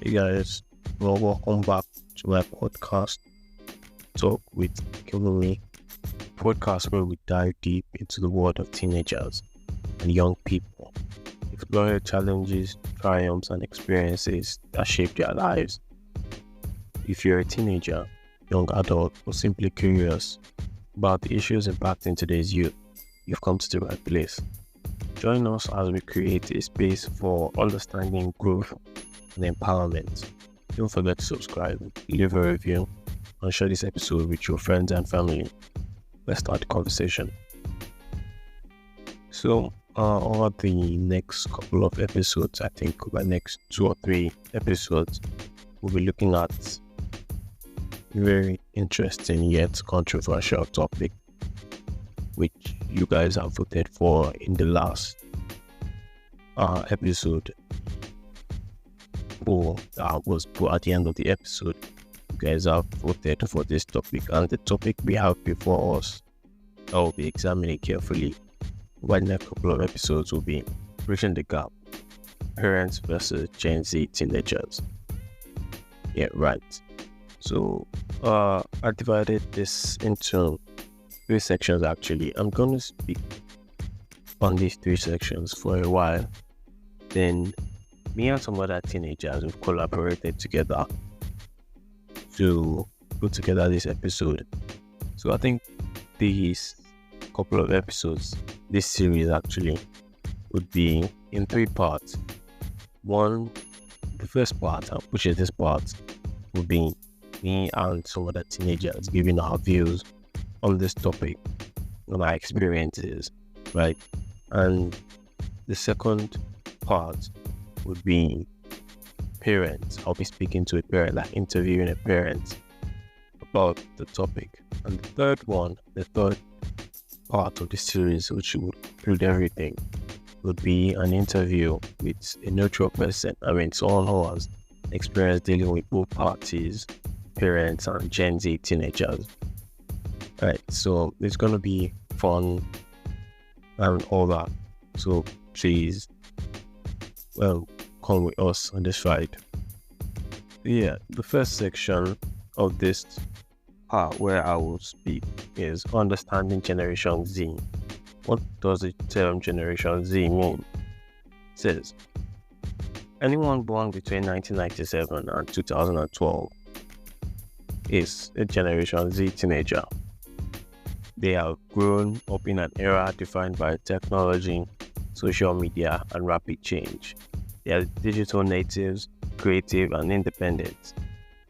Hey guys, well, welcome back to my podcast, Talk with Akinwunmi, podcast where we dive deep into the world of teenagers and young people, exploring the challenges, triumphs, and experiences that shape their lives. If you're a teenager, young adult, or simply curious about the issues impacting today's youth, you've come to the right place. Join us as we create a space for understanding, growth, and empowerment. Don't forget to subscribe, leave a review, and share this episode with your friends and family. Let's start the conversation. So, over the next couple of episodes, I think over the next 2 or 3 episodes, we'll be looking at a very interesting yet controversial topic, which you guys have voted for in the last episode. Was put at the end of the episode. You guys have voted for this topic, and the topic we have before us, I will be examining carefully. Over the next couple of episodes will be bridging the gap, parents versus Gen Z teenagers. Yeah, right. So I divided this into 3 sections actually. I'm going to speak on these 3 sections for a while. Then me and some other teenagers have collaborated together to put together this episode. So I think these couple of episodes, this series actually, would be in 3 parts. The first part, which is this part, would be me and some other teenagers giving our views on this topic, on our experiences, right? And the second part would be parents. I'll be speaking to a parent, like interviewing a parent about the topic. And the third part of the series, which would include everything, would be an interview with a neutral person. Someone who has experience dealing with both parties, parents and Gen Z teenagers. Right, so it's gonna be fun and all that. So please, come with us on this ride. Yeah, the first section of this part where I will speak is understanding Generation Z. What does the term Generation Z mean? It says, anyone born between 1997 and 2012 is a Generation Z teenager. They have grown up in an era defined by technology, social media, and rapid change. They are digital natives, creative, and independent.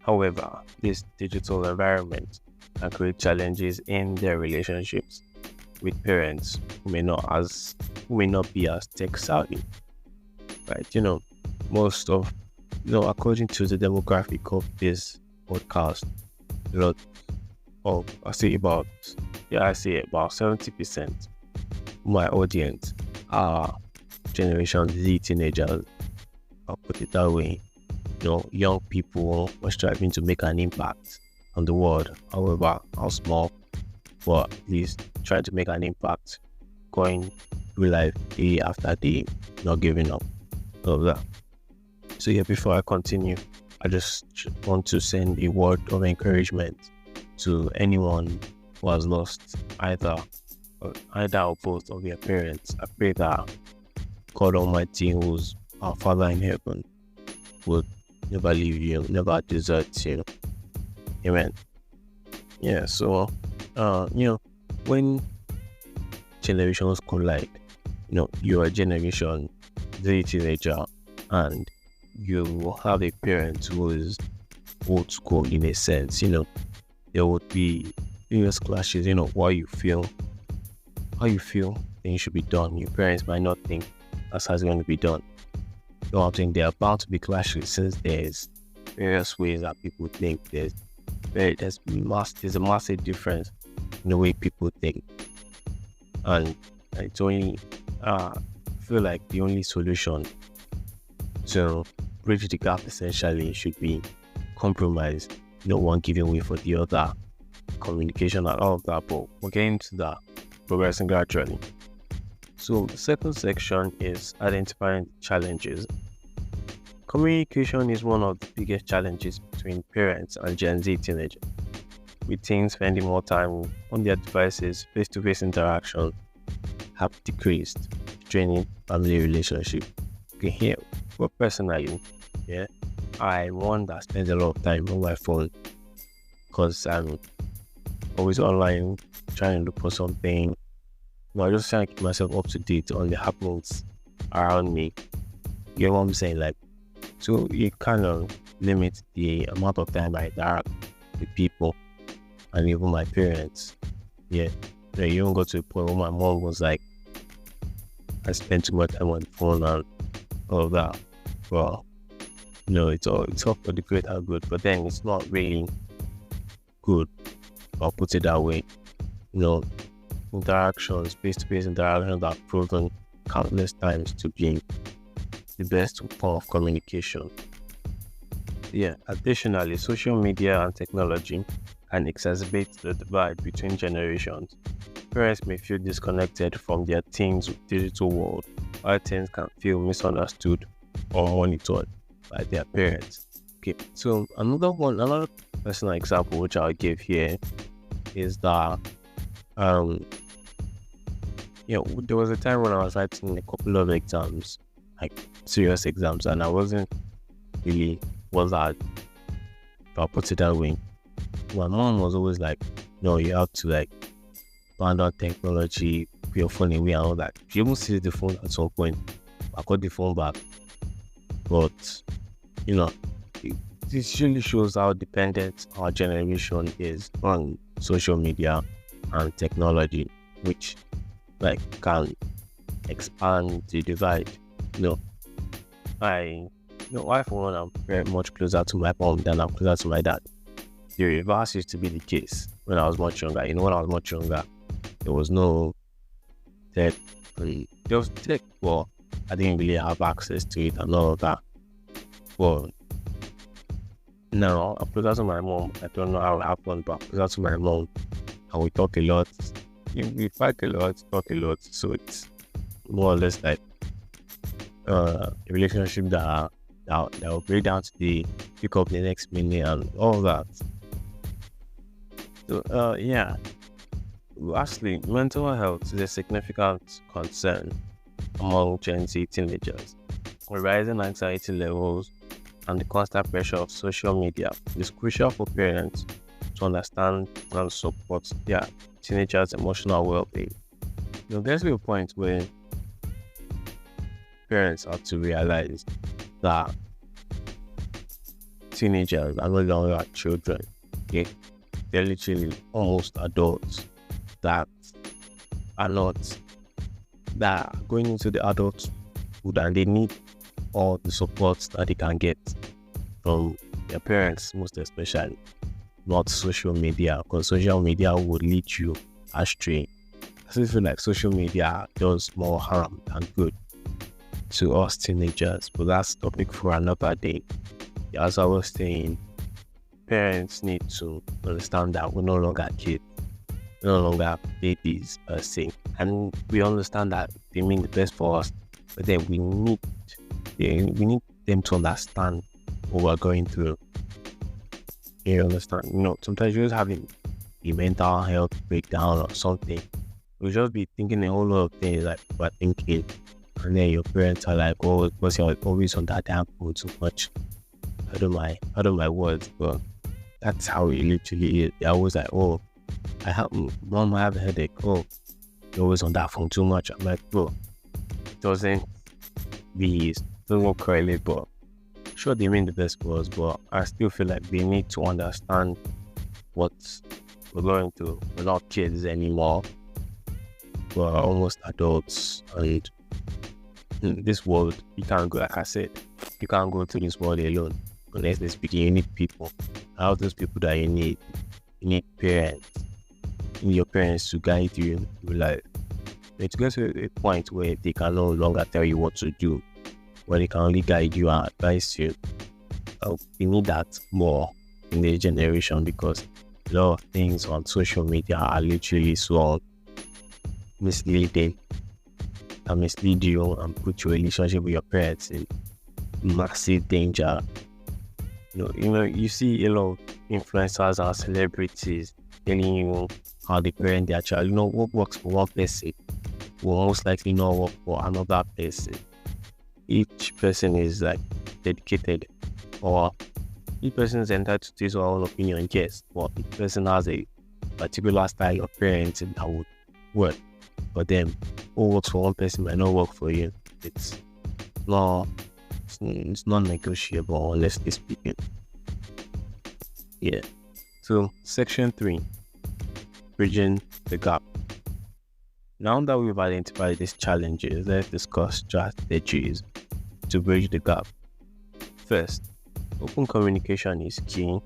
However, this digital environment can create challenges in their relationships with parents who may not be as tech savvy. Right? According to the demographic of this podcast, I say about 70% of my audience are Generation Z teenagers. I'll put it that way. Young people are striving to make an impact on the world, however, how small, but at least trying to make an impact, going through life day after day, not giving up. All of that. So before I continue, I just want to send a word of encouragement to anyone who has lost either or both of their parents. I pray that God Almighty, who's our Father in heaven, would never leave you, never desert you. Amen. Yeah, so when generations collide, you're a Generation Z teenager and you have a parent who is old school in a sense, there would be various clashes, how you feel things should be done. Your parents might not think that's how it's going to be done. I think there are bound to be clashes since there's various ways that people think. There's a massive difference in the way people think, and it's only I feel like the only solution to bridge the gap essentially should be compromise. One giving way for the other, communication and all of that. But we're getting to that, progressing gradually. So the second section is identifying challenges. Communication is one of the biggest challenges between parents and Gen Z teenagers, with teens spending more time on their devices. Face-to-face interaction have decreased, straining family relationship. Okay, here, well, personally, yeah, I one that spends a lot of time on my phone because I'm always online trying to look for something. I just trying to keep myself up to date on the happenings around me. You know what I'm saying? Like, so it kind of limits the amount of time I interact with people and even my parents. Yeah, you even got to a point where my mom was like, I spent too much time on the phone and all of that. Well, it's all for the greater good, but then it's not really good. I'll put it that way. Interactions, face-to-face interactions are proven countless times to be the best form of communication. Yeah, additionally, social media and technology can exacerbate the divide between generations. Parents may feel disconnected from their teens' digital world, while teens can feel misunderstood or monitored by their parents. Okay, so another personal example which I'll give here is that there was a time when I was writing a couple of exams, like serious exams, and I wasn't really that, if I put it that way. My mom was always like, no, you have to like abandon technology, put your phone away and all that. She even seized the phone at some point. I got the phone back. But this really shows how dependent our generation is on social media and technology, which can expand the divide. I for one, I'm very much closer to my mom than I'm closer to my dad. The reverse used to be the case when I was much younger. When I was much younger, there was no tech. There was tech, but I didn't really have access to it and all of that. But now I'm closer to my mom. I don't know how it happened, but I'm closer to my mom, and we talk a lot. We fight a lot, talk a lot. So it's more or less like a relationship that will break down to the pick up the next minute and all that. So yeah. Lastly, mental health is a significant concern among Gen Z teenagers. With rising anxiety levels and the constant pressure of social media, it's crucial for parents to understand and support their teenagers' emotional well-being. There's a point where parents have to realize that teenagers are no longer children. Okay? They're literally almost adults that are going into the adulthood, and they need all the support that they can get from their parents, most especially, not social media, because social media would lead you astray. I still feel like social media does more harm than good to us teenagers, but that's a topic for another day. As I was saying, parents need to understand that we're no longer kids, we're no longer babies per se, and we understand that they mean the best for us, but then we need them to understand what we're going through. You understand? Sometimes you're just having a mental health breakdown or something. You'll just be thinking a whole lot of things like we're thinking, and then your parents are like, "Oh, because you're always on that damn phone too much." Out of my words, but that's how it literally is. They're always like, "Oh, Mom, I have a headache. Oh, you're always on that phone too much." I'm like, bro, it doesn't correlate, but sure, they mean the best for us, but I still feel like we need to understand what we're going through. We're not kids anymore. We're almost adults, and in this world, you can't go, like I said, you can't go to this world alone. Honestly speaking, you need people. Out of those people that you need parents. You need your parents to guide you through life. It's going to a point where they can no longer tell you what to do, where they can only guide you and advise you. We need that more in this generation, because a lot of things on social media are literally so misleading and mislead you and put your relationship with your parents in massive danger. You see a lot of influencers and celebrities telling you how they parent their child. What works for one person will most likely not work for another person. Each person is like dedicated, or each person is entitled to his own opinion, yes, but each person has a particular style of parenting that would work for them. What works for one person might not work for you. Not it's not negotiable, honestly speaking. Yeah. So section 3, bridging the gap. Now that we've identified these challenges, let's discuss strategies to bridge the gap. First, open communication is key.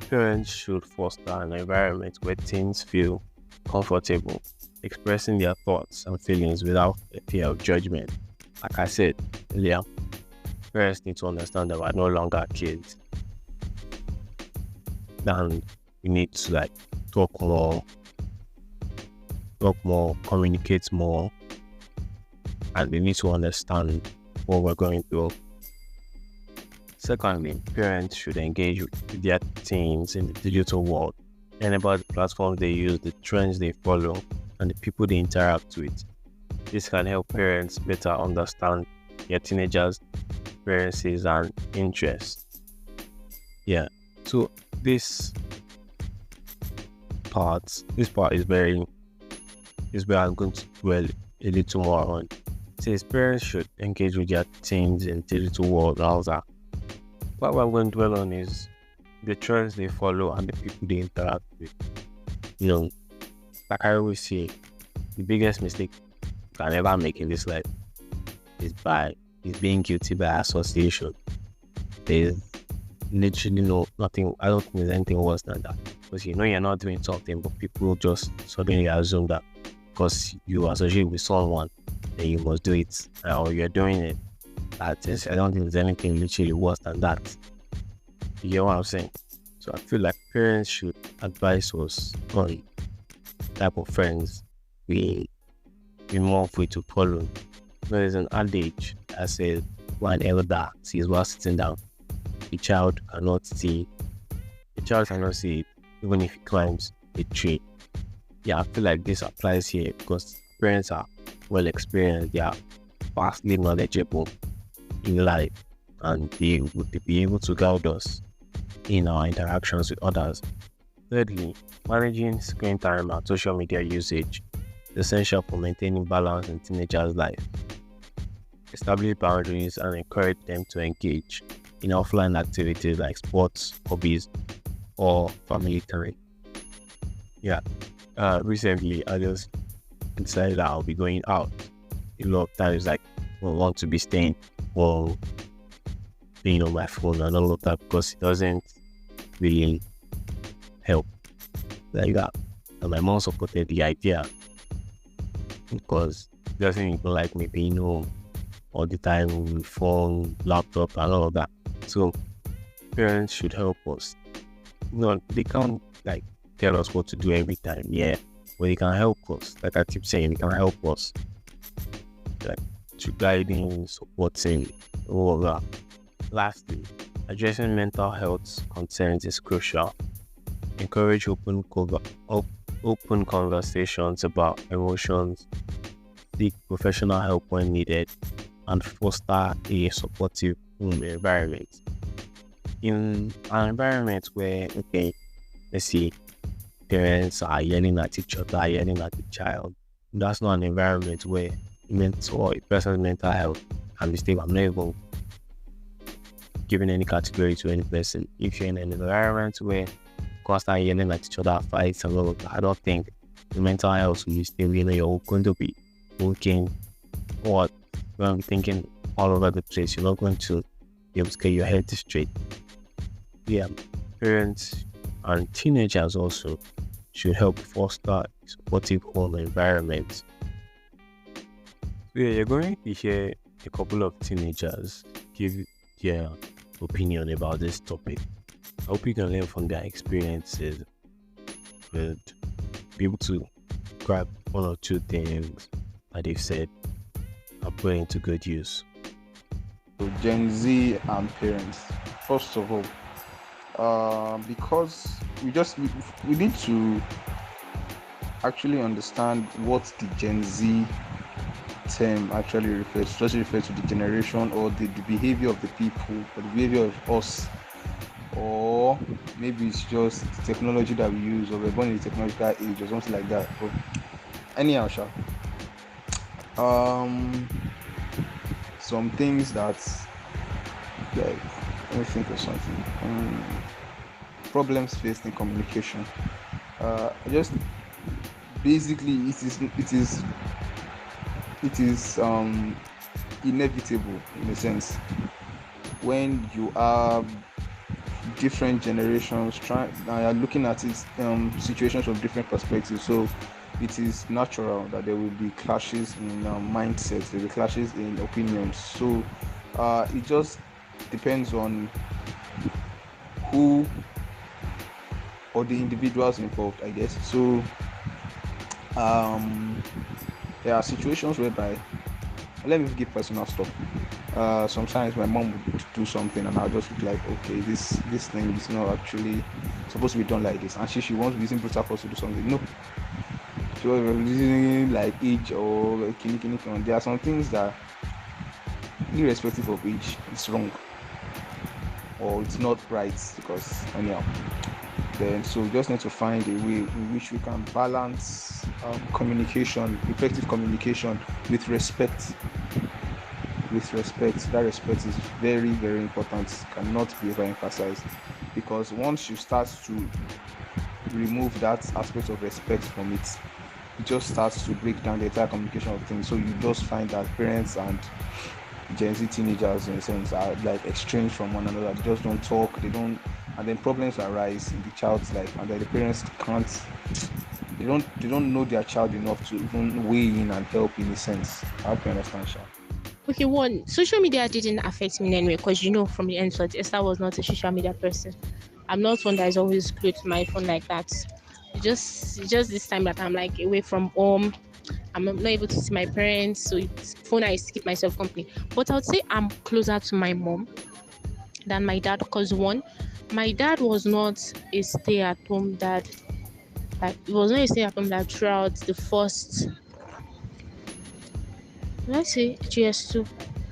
Parents should foster an environment where teens feel comfortable expressing their thoughts and feelings without a fear of judgment. Like I said earlier, parents need to understand that we're no longer kids. And we need to talk more, communicate more, and they need to understand what we're going through. Secondly, parents should engage with their teens in the digital world, and about the platforms they use, the trends they follow, and the people they interact with. This can help parents better understand their teenagers' preferences and interests. Yeah, so this part is where I'm going to dwell a little more on. It says parents should engage with their teens in digital world. What I'm going to dwell on is the trends they follow and the people they interact with. Like I always say, the biggest mistake you can ever make in this life is being guilty by association. There's literally nothing. I don't think there's anything worse than that. Because you're not doing something, but people just suddenly assume that because you associate with someone, then you must do it, or you're doing it. I don't think there's anything literally worse than that. You get what I'm saying? So I feel like parents should advise us on type of friends we more free to follow. There's an adage that says, "One elder sees while sitting down, a child cannot see. A child cannot see it, even if he climbs a tree." Yeah, I feel like this applies here because parents are well experienced, they are vastly knowledgeable in life, and they would be able to guide us in our interactions with others. Thirdly, managing screen time and social media usage is essential for maintaining balance in teenagers' life. Establish boundaries and encourage them to engage in offline activities like sports, hobbies, or family time. Yeah, recently I just decided that I'll be going out. A lot of times, I want to be staying or being on my phone and all of that because it doesn't really help like that. And my mom supported the idea because it doesn't even like me being home all the time with phone, laptop, and all of that. So parents should help us. They can't tell us what to do every time, yeah, but they can help us. Like I keep saying, they can help us to guiding, supporting, all of that. Lastly, addressing mental health concerns is crucial. Encourage open conversations about emotions, seek professional help when needed, and foster a supportive home environment. In an environment where, let's see, parents are yelling at each other, yelling at the child, that's not an environment where a person's mental health can be stable. I'm not even giving any category to any person. If you're in an environment where constantly yelling at each other, fights and all of that, I don't think the mental health will be stable. You're going to be working or you're going to be thinking all over the place. You're not going to be able to get your head straight. Yeah, parents and teenagers also should help foster a supportive home environment. So you're going to hear a couple of teenagers give their opinion about this topic. I hope you can learn from their experiences and be able to grab one or two things that they've said and put into good use. Gen Z and parents. First of all, because we need to actually understand what the Gen Z term actually refers to. Does it refer to the generation or the behavior of the people or the behavior of us, or maybe it's just the technology that we use, or we're born in the technological age or something like that. But anyhow, um, some things that, like, let me think of something. Problems faced in communication. Just basically, it is inevitable in a sense when you are different generations trying are looking at it situations from different perspectives. So it is natural that there will be clashes in mindsets, there will be clashes in opinions. So it just depends on who or the individuals involved, I guess. So um there are situations whereby, let me give personal stuff. Sometimes my mom would do something and I'll just be like, okay, this thing is not actually supposed to be done like this, and she wants to be using brutal force to do something. No, she was using like age or kini. There are some things that, irrespective of age, it's wrong or it's not right, because anyhow. Then so we just need to find a way in which we can balance communication, effective communication, with respect. With respect, that respect is very, very important, cannot be overemphasized, because once you start to remove that aspect of respect from it, it just starts to break down the entire communication of things. So you just find that parents and Gen Z teenagers, in a sense, are like estranged from one another. They just don't talk, they don't, and then problems arise in the child's life, and then the parents can't, they don't know their child enough to even weigh in and help, in a sense. I hope you understand, Sha. Okay, one, social media didn't affect me in any way because from the onset, Esther was not a social media person. I'm not one that is always glued to my phone like that. It's just this time that I'm like away from home. I'm not able to see my parents, so it's phone I keep myself company. But I would say I'm closer to my mom than my dad because one, my dad was not a stay-at-home dad. Like he was not a stay-at-home dad throughout the first, let's say GS2. It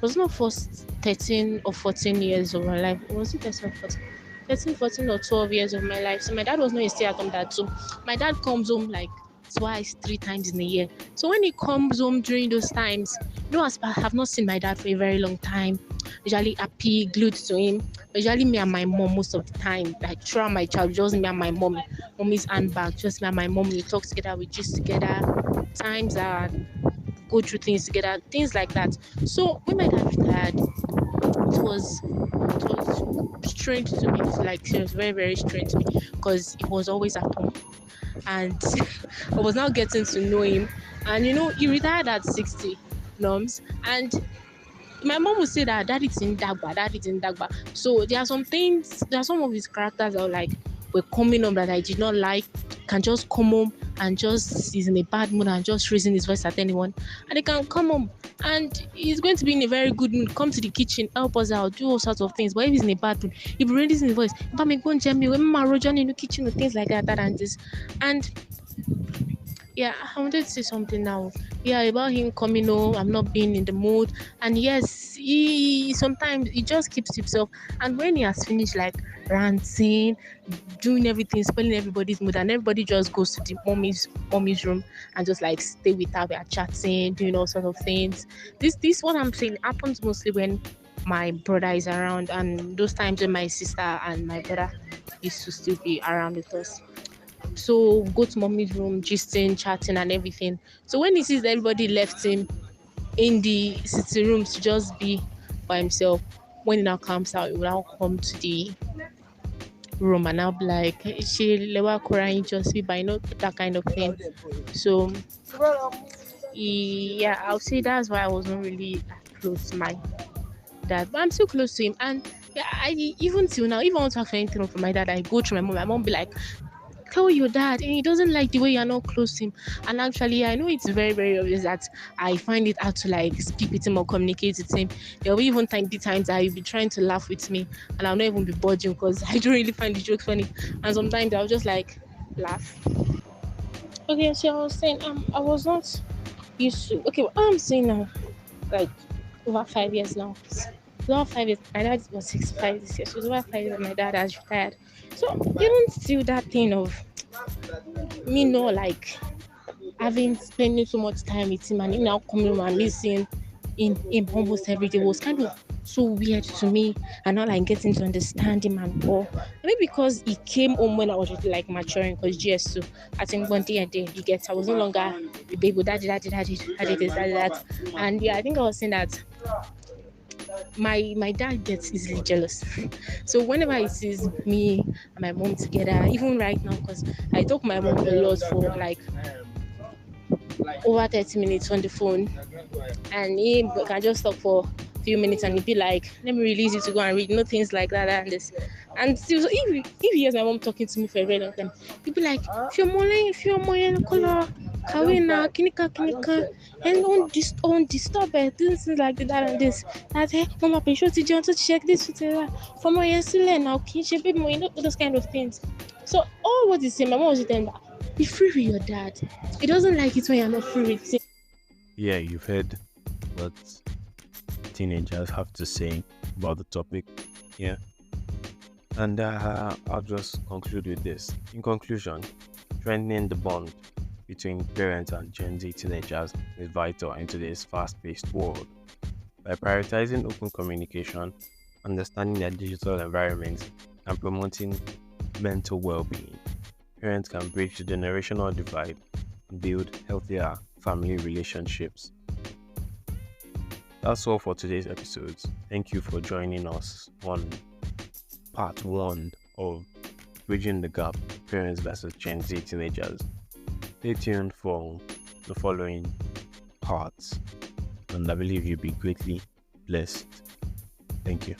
was not first 13 or 14 years of my life. Was it 13 or 14? 13, 14 or 12 years of my life. So my dad was not a stay-at-home dad. So my dad comes home like twice, 3 times in a year. So when he comes home during those times, as I have not seen my dad for a very long time. Usually happy, glued to him. Usually me and my mom most of the time. Like throughout my child, just me and my mom. Mommy's handbag, just me and my mom. We talk together, we gist together. Times are go through things together, things like that. So when my dad retired, it was strange to me. Like it was very, very strange to me because he was always at home and I was now getting to know him. And he retired at 60 norms. And my mom would say that daddy didn't dagba. So there are some of his characters that were coming up that I did not like. Can just come home and just he's in a bad mood and just raising his voice at anyone. And they can come home and he's going to be in a very good mood, come to the kitchen, help us out, do all sorts of things. But if he's in a bad mood, he'll be raising his voice. But me go and jam me, when my rojan in the kitchen and things like that and this. And yeah, I wanted to say something now. Yeah, about him coming home, I'm not being in the mood. And yes, he sometimes he just keeps himself. And when he has finished like ranting, doing everything, spoiling everybody's mood, and everybody just goes to the mommy's room and just like stay with her, we are chatting, doing all sorts of things. This what I'm saying happens mostly when my brother is around and those times when my sister and my brother used to still be around with us. So go to mommy's room, gisting, chatting, and everything. So when he sees that everybody left him in the sitting room to just be by himself, when he now comes out, he will now come to the room and I'll be like, she lewa crying just be by that kind of thing. So yeah, I'll say that's why I wasn't really that close to my dad, but I'm still close to him. And yeah, I even till now, if I want to ask for anything from my dad, I go to my mom. My mom be like, tell your dad, and he doesn't like the way you're not close to him. And actually, I know it's very, very obvious that I find it hard to like speak with him or communicate with him. There will be even be times that he'll be trying to laugh with me, and I'll not even be budging because I don't really find the jokes funny. And sometimes I'll just like laugh. Okay, so I was saying, I was not used to. Okay, what I'm saying now, like over 5 years now. It's over 5 years. My dad was 65 this year, so it's over 5 years. My dad has retired. So even still that thing of me not like having spending so much time with him and him now coming home and missing in him almost every day was kind of so weird to me, and not like getting to understand him and all. Maybe because he came home when I was really like maturing, because GS2, I think one day and day you get I was no longer the baby daddy this, daddy that. And yeah, I think I was saying that my dad gets easily jealous. So whenever he sees me and my mom together, even right now, because I talk to my mom a lot for like over 30 minutes on the phone, and he can just talk for a few minutes and he'd be like, let me release you to go and read, things like that and this. And still, so if he hears my mom talking to me for a very long time, he'd be like, if you're more color, kawina, kinika, and on disturb it, things like that and this. That hey, mama, be sure to John to check this for my yesterday now, kinship, those kind of things. So all what is saying, my mom was saying that be free with your dad. He doesn't like it when you're not free with him. Yeah, you've heard what teenagers have to say about the topic. Yeah. And I'll just conclude with this. In conclusion, strengthening the bond between parents and Gen Z teenagers is vital in today's fast-paced world. By prioritizing open communication, understanding their digital environments, and promoting mental well-being, parents can bridge the generational divide and build healthier family relationships. That's all for today's episodes. Thank you for joining us on part 1 of Bridging the Gap, Parents versus Gen Z Teenagers. Stay tuned for the following parts, and I believe you'll be greatly blessed. Thank you.